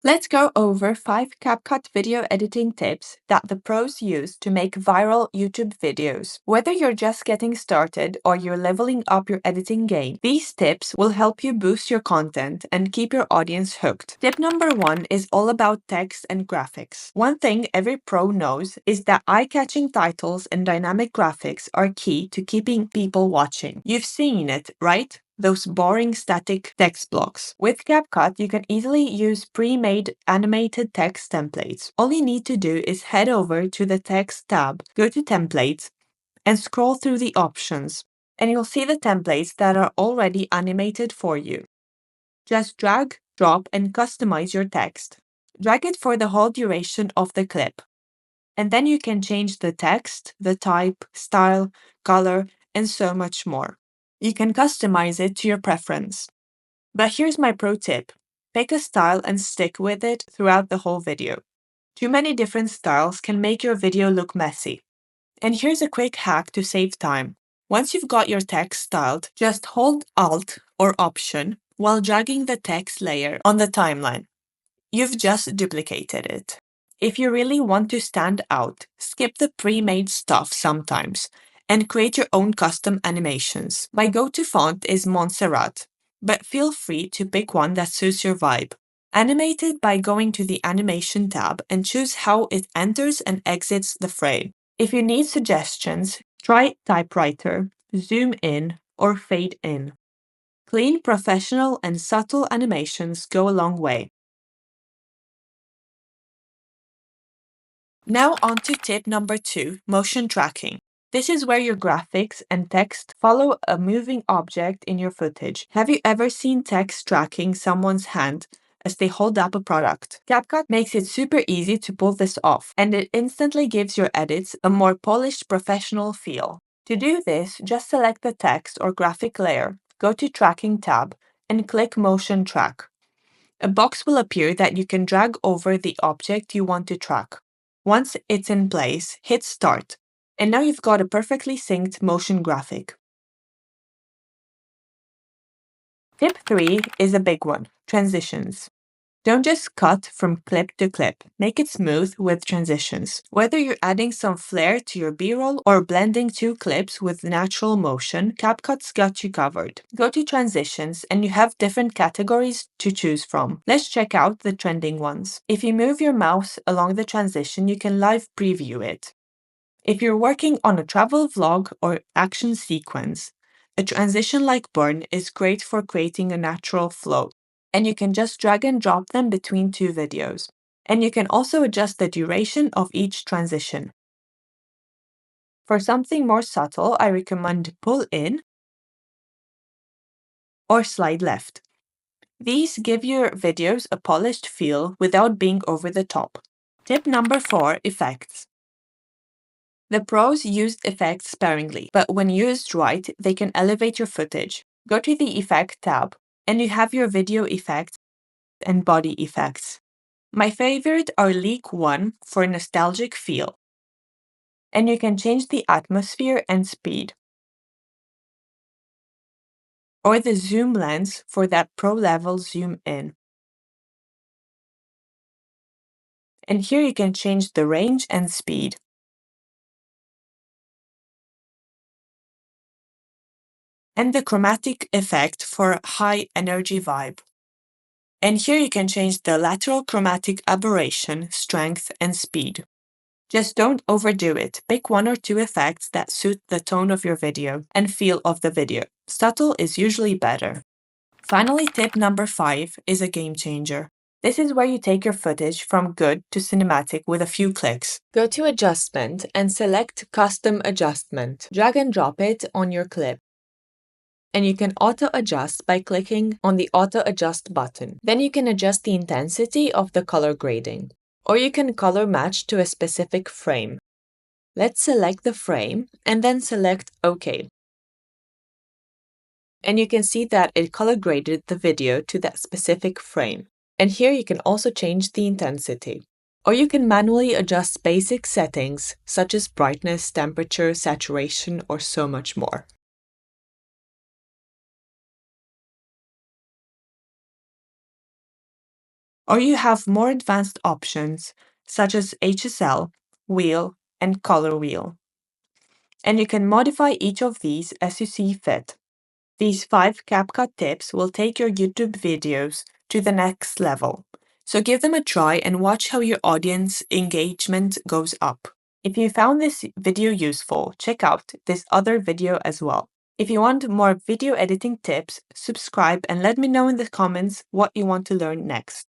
Let's go over 5 CapCut video editing tips that the pros use to make viral YouTube videos. Whether you're just getting started or you're leveling up your editing game, these tips will help you boost your content and keep your audience hooked. Tip number 1 is all about text and graphics. One thing every pro knows is that eye-catching titles and dynamic graphics are key to keeping people watching. You've seen it, right? Those boring static text blocks. With CapCut, you can easily use pre-made animated text templates. All you need to do is head over to the Text tab, go to Templates, and scroll through the options, and you'll see the templates that are already animated for you. Just drag, drop, and customize your text. Drag it for the whole duration of the clip. And then you can change the text, the type, style, color, and so much more. You can customize it to your preference. But here's my pro tip. Pick a style and stick with it throughout the whole video. Too many different styles can make your video look messy. And here's a quick hack to save time. Once you've got your text styled, just hold Alt or Option while dragging the text layer on the timeline. You've just duplicated it. If you really want to stand out, skip the pre-made stuff sometimes and create your own custom animations. My go-to font is Montserrat, but feel free to pick one that suits your vibe. Animate it by going to the Animation tab and choose how it enters and exits the frame. If you need suggestions, try Typewriter, Zoom in, or Fade in. Clean, professional, and subtle animations go a long way. Now on to tip number 2, motion tracking. This is where your graphics and text follow a moving object in your footage. Have you ever seen text tracking someone's hand as they hold up a product? CapCut makes it super easy to pull this off, and it instantly gives your edits a more polished professional feel. To do this, just select the text or graphic layer, go to Tracking tab, and click Motion Track. A box will appear that you can drag over the object you want to track. Once it's in place, hit Start, and now you've got a perfectly synced motion graphic. Tip 3 is a big one, transitions. Don't just cut from clip to clip. Make it smooth with transitions. Whether you're adding some flair to your B-roll or blending two clips with natural motion, CapCut's got you covered. Go to Transitions and you have different categories to choose from. Let's check out the trending ones. If you move your mouse along the transition, you can live preview it. If you're working on a travel vlog or action sequence, a transition like Burn is great for creating a natural flow. And you can just drag and drop them between two videos. And you can also adjust the duration of each transition. For something more subtle, I recommend Pull In or Slide Left. These give your videos a polished feel without being over the top. Tip number 4, effects. The pros used effects sparingly, but when used right, they can elevate your footage. Go to the Effect tab, and you have your video effects and body effects. My favorite are Leak 1 for a nostalgic feel. And you can change the atmosphere and speed. Or the zoom lens for that pro-level zoom in. And here you can change the range and speed. And the chromatic effect for a high energy vibe. And here you can change the lateral chromatic aberration, strength, and speed. Just don't overdo it. Pick 1 or 2 effects that suit the tone of your video and feel of the video. Subtle is usually better. Finally, tip number 5 is a game changer. This is where you take your footage from good to cinematic with a few clicks. Go to Adjustment and select Custom Adjustment. Drag and drop it on your clip. And you can auto-adjust by clicking on the auto-adjust button. Then you can adjust the intensity of the color grading. Or you can color match to a specific frame. Let's select the frame and then select OK. And you can see that it color graded the video to that specific frame. And here you can also change the intensity. Or you can manually adjust basic settings such as brightness, temperature, saturation, or so much more. Or you have more advanced options such as HSL, wheel, and color wheel. And you can modify each of these as you see fit. These 5 CapCut tips will take your YouTube videos to the next level. So give them a try and watch how your audience engagement goes up. If you found this video useful, check out this other video as well. If you want more video editing tips, subscribe and let me know in the comments what you want to learn next.